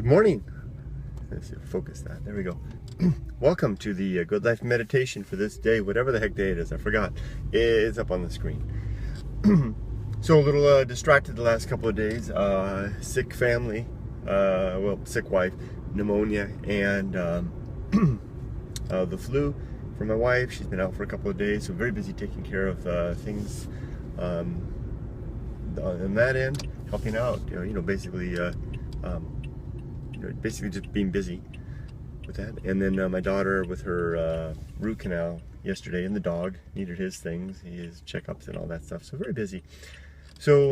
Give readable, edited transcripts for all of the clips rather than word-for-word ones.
Good morning. Let's see, focus that. There we go. Welcome to the Good Life meditation for this day, whatever the heck day it is. I forgot. It's up on the screen. So a little distracted the last couple of days. Sick family, sick wife, pneumonia, and the flu for my wife. She's been out for a couple of days, so very busy taking care of things on that end, helping out. Basically just being busy with that. And then my daughter with her root canal yesterday, and the dog needed his things, his checkups and all that stuff. So very busy. So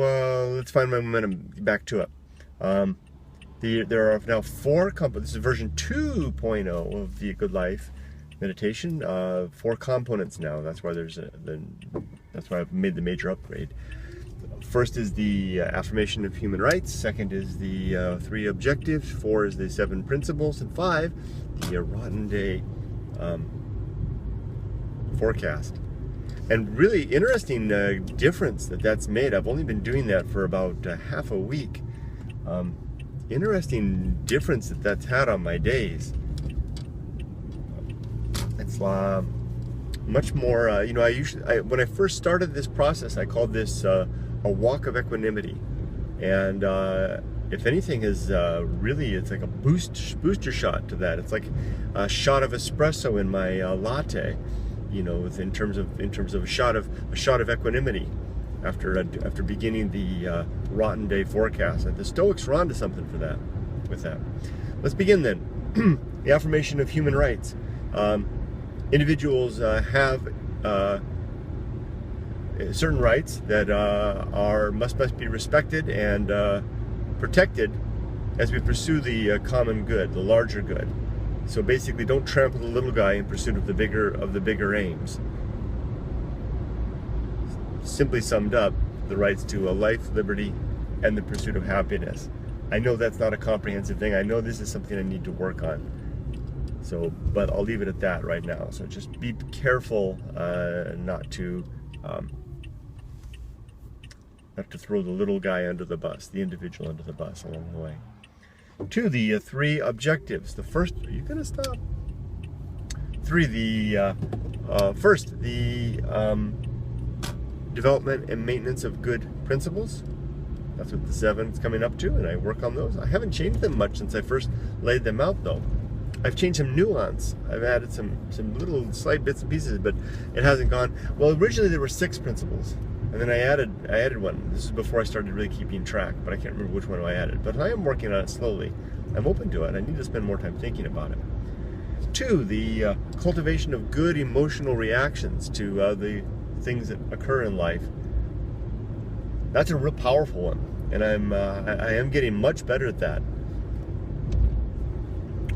let's find my momentum, back to it. There are now 4 components. This is version 2.0 of the Good Life meditation. 4 components now. That's why that's why I've made the major upgrade. First is the affirmation of human rights. Second is the 3 objectives. 4 is the 7 principles, and 5 the rotten day forecast. And really interesting difference that's made. I've only been doing that for about half a week. Interesting difference that's had on my days. It's much more. When I first started this process, I called this a walk of equanimity, and if anything is it's like a booster shot to that. It's like a shot of espresso in my latte, in terms of a shot of equanimity after beginning the rotten day forecast. And the Stoics were onto something with that. Let's begin then. The affirmation of human rights. Individuals have certain rights that must be respected and protected as we pursue the common good, the larger good. So basically, don't trample the little guy in pursuit of the bigger aims. Simply summed up, the rights to a life, liberty, and the pursuit of happiness. I know that's not a comprehensive thing. I know this is something I need to work on. So, but I'll leave it at that right now. So just be careful not to throw the little guy under the bus, the individual under the bus along the way. 2, the 3 objectives. The first, are you gonna stop? 3, first, the development and maintenance of good principles. That's what the 7 is coming up to, and I work on those. I haven't changed them much since I first laid them out, though. I've changed some nuance. I've added some little slight bits and pieces, but it hasn't gone. Well, originally there were 6 principles, and then I added one. This is before I started really keeping track, but I can't remember which one I added. But I am working on it slowly. I'm open to it. I need to spend more time thinking about it. 2, the cultivation of good emotional reactions to the things that occur in life. That's a real powerful one, and I am getting much better at that.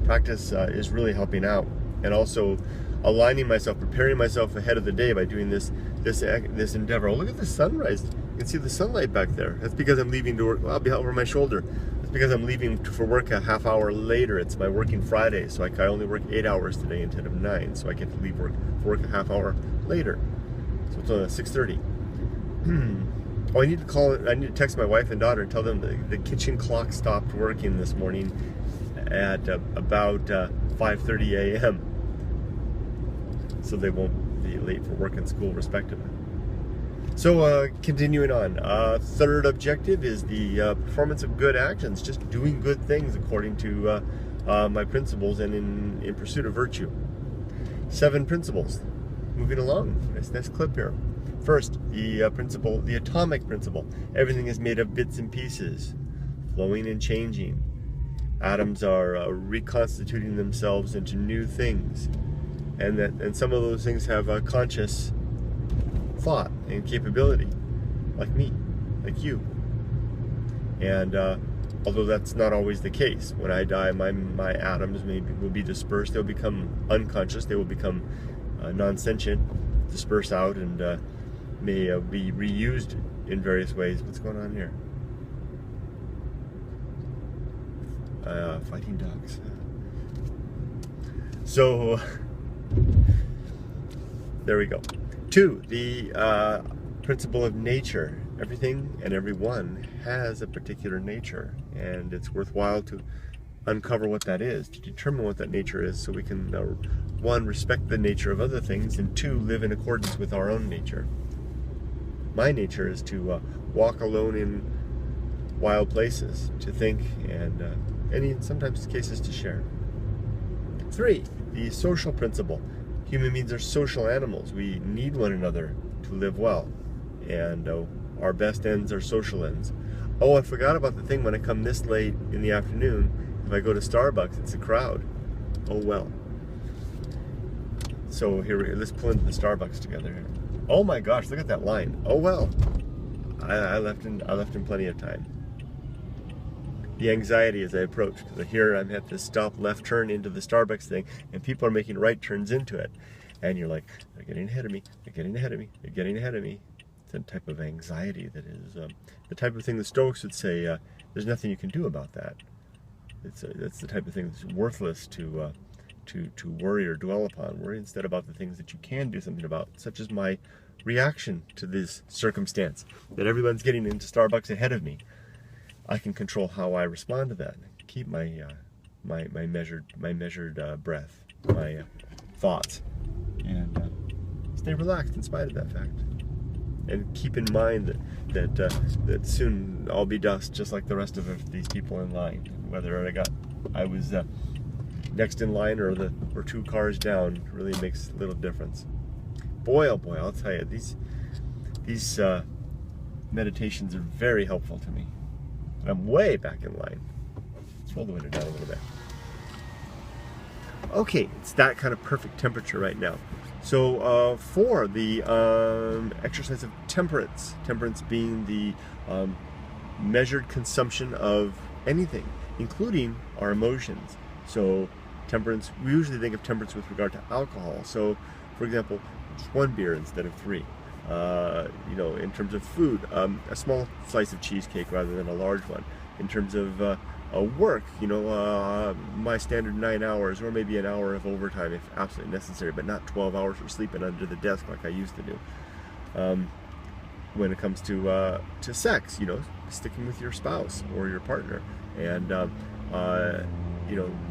Practice is really helping out, and also aligning myself, preparing myself ahead of the day by doing this endeavor. Oh, look at the sunrise. You can see the sunlight back there. That's because I'm leaving to work. Well, I'll be over my shoulder. That's because I'm leaving for work a half hour later. It's my working Friday, so I only work 8 hours today instead of 9, so I get to leave for work a half hour later. So it's on 6:30. Oh, I need to text my wife and daughter and tell them the kitchen clock stopped working this morning at about 5:30 a.m. so they won't be late for work and school respectively. So continuing on, 3rd objective is the performance of good actions, just doing good things according to my principles and in pursuit of virtue. 7 principles. Moving along, nice clip here. First, the principle, the atomic principle. Everything is made of bits and pieces, flowing and changing. Atoms are reconstituting themselves into new things, and some of those things have a conscious thought and capability, like me, like you. And although that's not always the case, when I die, my atoms will be dispersed. They'll become unconscious. They will become non-sentient, disperse out, and may be reused in various ways. What's going on here? Fighting dogs. So there we go. 2, the principle of nature. Everything and everyone has a particular nature, and it's worthwhile to uncover what that is, to determine what that nature is, so we can, one, respect the nature of other things, and two, live in accordance with our own nature. My nature is to walk alone in wild places, to think, and in sometimes cases to share. 3, the social principle. Human beings are social animals. We need one another to live well, and our best ends are social ends. Oh, I forgot about the thing when I come this late in the afternoon. If I go to Starbucks, it's a crowd. Oh well. So here, let's pull into the Starbucks together here. Oh my gosh, look at that line. Oh well. I left in plenty of time. The anxiety as I approach, because here I'm at this stop left turn into the Starbucks thing, and people are making right turns into it. And you're like, they're getting ahead of me, they're getting ahead of me, they're getting ahead of me. It's a type of anxiety that is the type of thing the Stoics would say, there's nothing you can do about that. That's the type of thing that's worthless to worry or dwell upon. Worry instead about the things that you can do something about, such as my reaction to this circumstance, that everyone's getting into Starbucks ahead of me. I can control how I respond to that. Keep my measured breath, my thoughts, and stay relaxed in spite of that fact. And keep in mind that soon I'll be dust, just like the rest of these people in line. Whether I was next in line or 2 cars down really makes little difference. Boy, oh boy, I'll tell you, these meditations are very helpful to me. I'm way back in line. Let's roll the window down a little bit. Okay, it's that kind of perfect temperature right now. So for the exercise of temperance, temperance being the measured consumption of anything, including our emotions. So temperance, we usually think of temperance with regard to alcohol. So for example, just 1 beer instead of 3. In terms of food, a small slice of cheesecake rather than a large one. In terms of work, my standard 9 hours, or maybe an hour of overtime if absolutely necessary, but not 12 hours for sleeping under the desk like I used to do. When it comes to sex, sticking with your spouse or your partner, and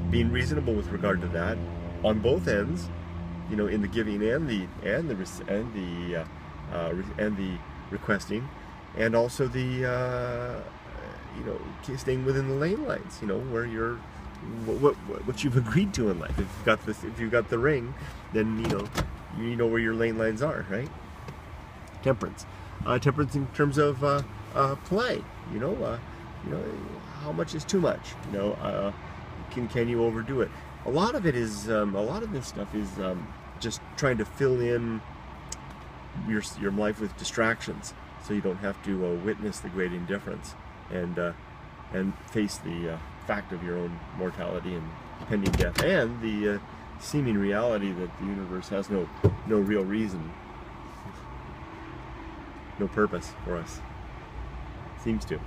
being reasonable with regard to that on both ends, in the giving and the requesting, and also the staying within the lane lines, where you're what you've agreed to in life. If you've got the ring, then you know where your lane lines are, right? Temperance, temperance in terms of play. How much is too much? Can you overdo it? A lot of this stuff is just trying to fill in your life with distractions, so you don't have to witness the great indifference and face the fact of your own mortality and pending death, and the seeming reality that the universe has no real reason, no purpose for us. Seems to.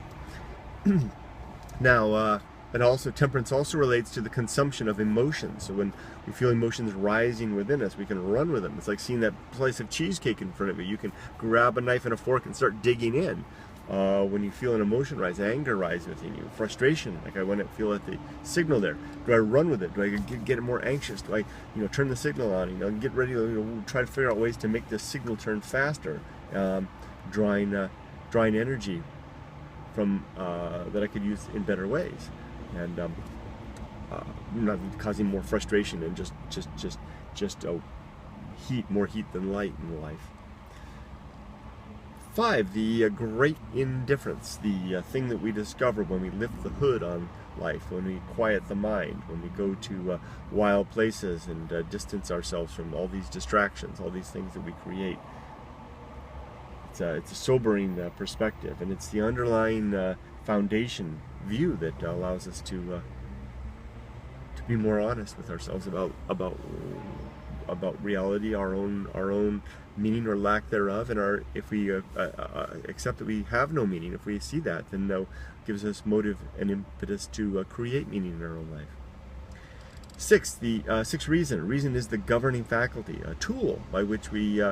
Now, and also temperance also relates to the consumption of emotions. So when we feel emotions rising within us, we can run with them. It's like seeing that slice of cheesecake in front of you. You can grab a knife and a fork and start digging in. When you feel an emotion rise, anger rise within you, frustration, like I went and feel at the signal there. Do I run with it? Do I get more anxious? Do I, turn the signal on? And get ready to try to figure out ways to make the signal turn faster, drawing energy from that I could use in better ways, and not causing more frustration and just more heat than light in life. 5, the Great Indifference, the thing that we discover when we lift the hood on life, when we quiet the mind, when we go to wild places and distance ourselves from all these distractions, all these things that we create. It's a sobering perspective, and it's the underlying foundation view that allows us to be more honest with ourselves about reality, our own meaning or lack thereof, and if we accept that we have no meaning, if we see that, then that gives us motive and impetus to create meaning in our own life. 6, reason. Reason is the governing faculty, a tool by which we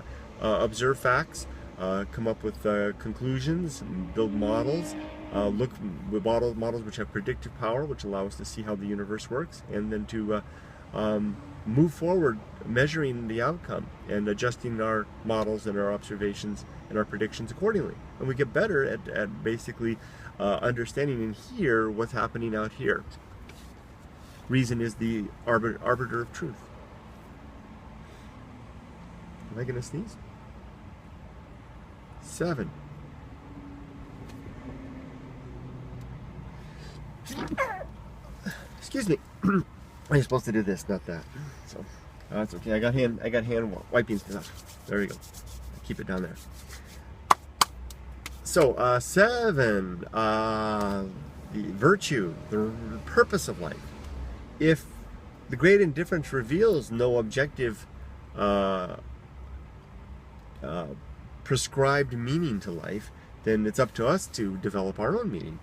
observe facts, come up with conclusions, and build models, look with models which have predictive power, which allow us to see how the universe works, and then to move forward measuring the outcome and adjusting our models and our observations and our predictions accordingly. And we get better at basically understanding and hear what's happening out here. Reason is the arbiter of truth. Am I going to sneeze? 7. Excuse me. I'm supposed to do this, not that. So that's okay. I got hand wiping stuff. There we go. Keep it down there. So 7, the virtue, the purpose of life. If the Great Indifference reveals no objective prescribed meaning to life, then it's up to us to develop our own meaning.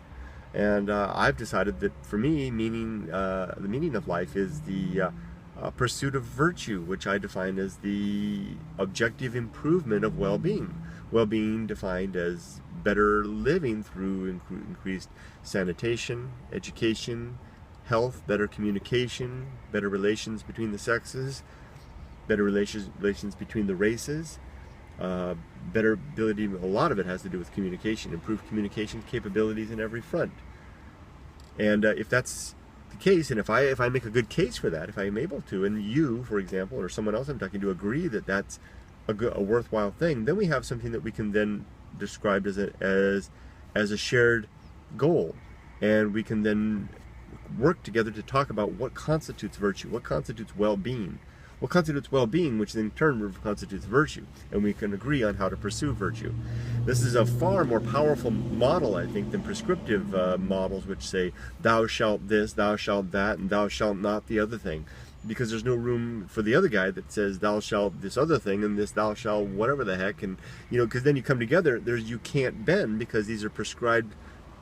And I've decided that for me, the meaning of life is the pursuit of virtue, which I define as the objective improvement of well-being. Well-being defined as better living through increased sanitation, education, health, better communication, better relations between the sexes, better relations between the races, better ability. A lot of it has to do with communication, improved communication capabilities in every front. And if that's the case, and if I make a good case for that, if I am able to, and you, for example, or someone else I'm talking to agree that that's a worthwhile thing, then we have something that we can then describe as a shared goal, and we can then work together to talk about what constitutes virtue, what constitutes well-being, what constitutes well-being, which in turn constitutes virtue, and we can agree on how to pursue virtue. This is a far more powerful model, I think, than prescriptive models which say, thou shalt this, thou shalt that, and thou shalt not the other thing. Because there's no room for the other guy that says, thou shalt this other thing, and this thou shalt whatever the heck, and because then you come together, you can't bend, because these are prescribed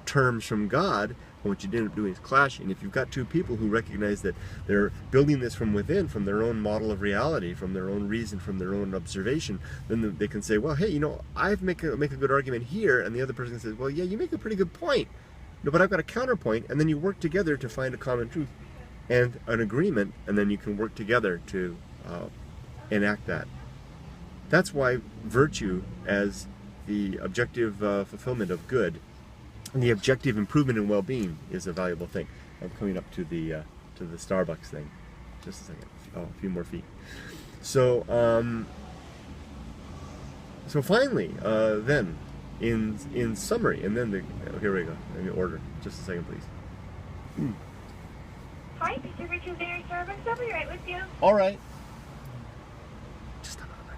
terms from God. And what you end up doing is clashing. If you've got two people who recognize that they're building this from within, from their own model of reality, from their own reason, from their own observation, then they can say, well, hey, I make a good argument here, and the other person says, well, yeah, you make a pretty good point, but I've got a counterpoint, and then you work together to find a common truth and an agreement, and then you can work together to enact that. That's why virtue, as the objective fulfillment of good, and the objective improvement in well-being, is a valuable thing. I'm coming up to the Starbucks thing. Just a second. Oh, a few more feet. So finally, then, in summary, and then here we go. Let me order. Just a second, please. Hi, this is Richard there, Starbucks. I'll be right with you. All right. Just a moment.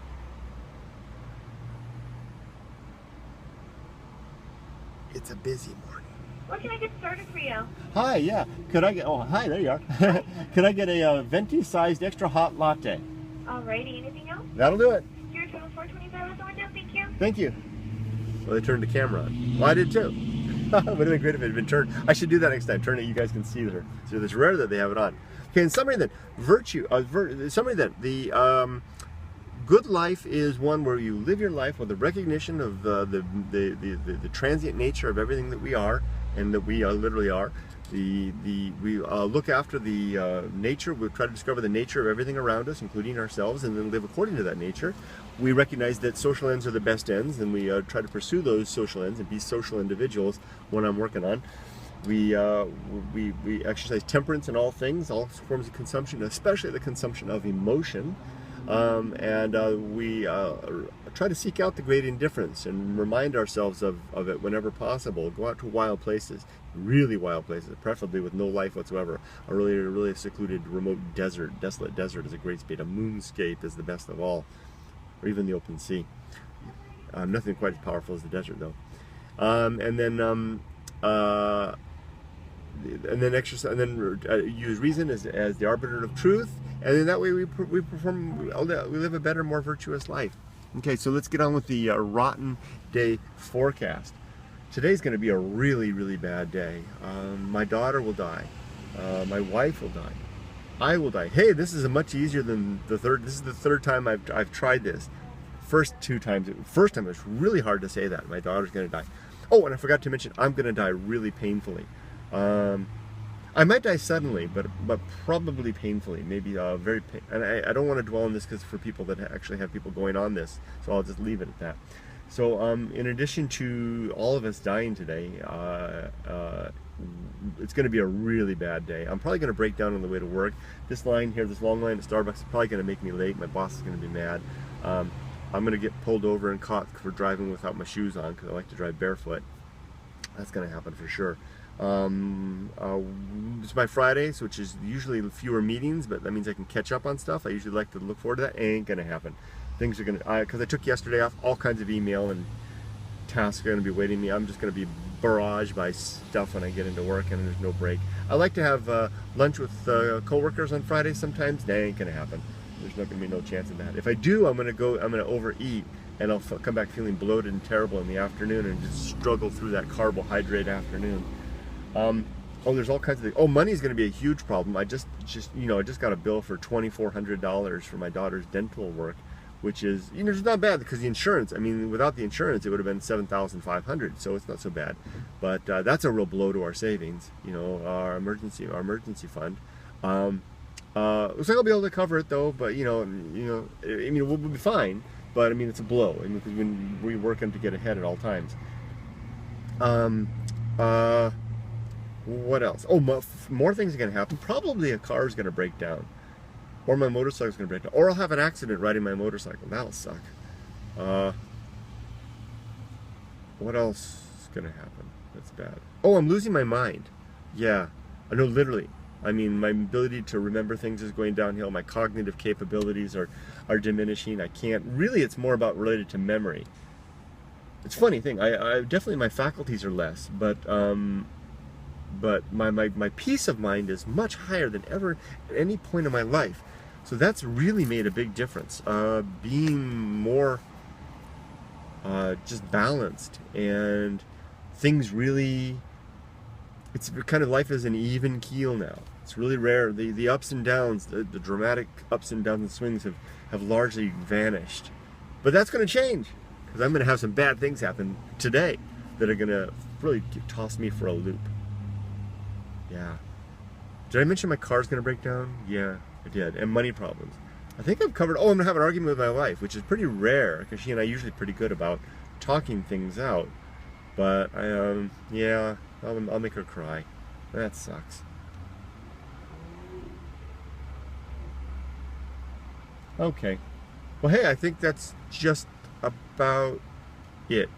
It's a busy morning. What can I get started for you? Hi, yeah. Could I get? Oh, hi. There you are. Could I get a venti-sized extra hot latte? Alrighty. Anything else? That'll do it. Your total $4.25 is on down. Thank you. Thank you. Well, they turned the camera on. Well, I did too. Would have been great if it had been turned. I should do that next time. Turn it. You guys can see her. So it's rare that they have it on. Okay. In summary, then, virtue. Summary, then, the good life is one where you live your life with a recognition of the transient nature of everything that we are, and that we literally are. We look after the nature. We try to discover the nature of everything around us, including ourselves, and then live according to that nature. We recognize that social ends are the best ends, and we try to pursue those social ends and be social individuals. What I'm working on. We exercise temperance in all things, all forms of consumption, especially the consumption of emotion. And we try to seek out the Great Indifference and remind ourselves of it whenever possible. Go out to wild places, really wild places, preferably with no life whatsoever. A really secluded, remote desert, desolate desert is a great spot. A moonscape is the best of all, or even the open sea. Nothing quite as powerful as the desert, though. And then exercise, and then use reason as the arbiter of truth, and then that way we live a better, more virtuous life. Okay, so let's get on with the rotten day forecast. Today's going to be a really, really bad day. My daughter will die. My wife will die. I will die. Hey, this is much easier than the third. This is the third time I've tried this. First time it was really hard to say that my daughter's going to die. Oh, and I forgot to mention, I'm going to die really painfully. I might die suddenly, but probably painfully, maybe very pain. And I don't want to dwell on this because for people that actually have people going on this, so I'll just leave it at that. So in addition to all of us dying today, it's going to be a really bad day. I'm probably going to break down on the way to work. This line here, this long line at Starbucks, is probably going to make me late. My boss is going to be mad. I'm going to get pulled over and caught for driving without my shoes on because I like to drive barefoot. That's going to happen for sure. It's my Fridays, which is usually fewer meetings, but that means I can catch up on stuff. I usually like to look forward to that. Ain't gonna happen. Things are gonna, because I took yesterday off, all kinds of email and tasks are gonna be waiting me. I'm just gonna be barraged by stuff when I get into work, and there's no break. I like to have lunch with coworkers on Fridays sometimes. That ain't gonna happen. There's not gonna be no chance of that. If I do, I'm gonna overeat, and I'll come back feeling bloated and terrible in the afternoon, and just struggle through that carbohydrate afternoon. Oh, there's all kinds of things. Oh, money is going to be a huge problem. I just got a bill for $2,400 for my daughter's dental work, which is, it's not bad because the insurance, I mean, without the insurance, it would have been $7,500, so it's not so bad. But that's a real blow to our savings, our emergency fund. So I'll be able to cover it though, but I mean, we'll be fine. But I mean, it's a blow, because we're working to get ahead at all times. What else? Oh, more things are going to happen. Probably a car is going to break down. Or my motorcycle is going to break down. Or I'll have an accident riding my motorcycle. That'll suck. What else is going to happen? That's bad. Oh, I'm losing my mind. Yeah. I know, literally. I mean, my ability to remember things is going downhill. My cognitive capabilities are diminishing. I can't. Really, it's more about related to memory. It's a funny thing. I definitely, my faculties are less, but my peace of mind is much higher than ever at any point in my life. So that's really made a big difference. Being more just balanced, and things really, it's kind of, life is an even keel now. It's really rare. The ups and downs, the dramatic ups and downs and swings have largely vanished. But that's going to change, because I'm going to have some bad things happen today that are going to really toss me for a loop. Yeah. Did I mention my car's going to break down? Yeah, I did. And money problems. I think I've covered. Oh, I'm going to have an argument with my wife, which is pretty rare, because she and I are usually pretty good about talking things out. But yeah, I'll make her cry. That sucks. Okay. Well, hey, I think that's just about it.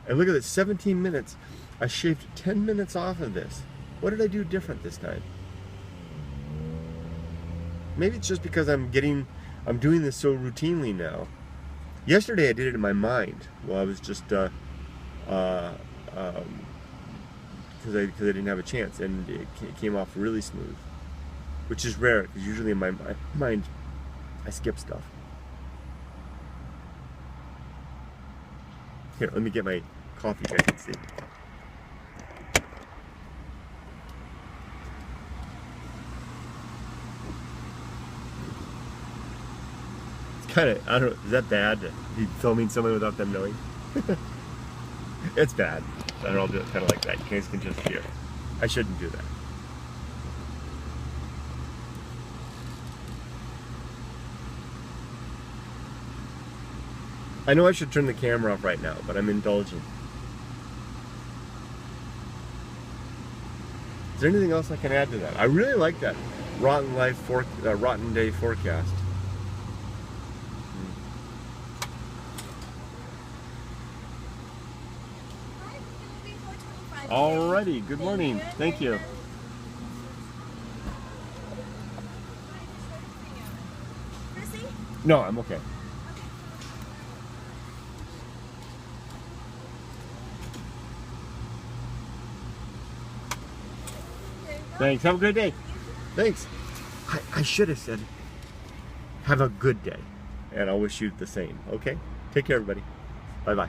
And look at this, 17 minutes. I shaved 10 minutes off of this. What did I do different this time? Maybe it's just because I'm doing this so routinely now. Yesterday I did it in my mind. Well, I was just because I didn't have a chance, and it came off really smooth, which is rare, because usually in my mind I skip stuff. Here, let me get my coffee so I can see. Kind of, I don't know, is that bad to be filming someone without them knowing? It's bad. I don't know, I'll do it kind of like that. You guys can just hear. I shouldn't do that. I know I should turn the camera off right now, but I'm indulging. Is there anything else I can add to that? I really like that rotten day forecast. Alrighty, good morning. Thank you. No, I'm okay. Thanks. Have a good day. Thanks. I should have said, have a good day. And I'll wish you the same. Okay? Take care, everybody. Bye-bye.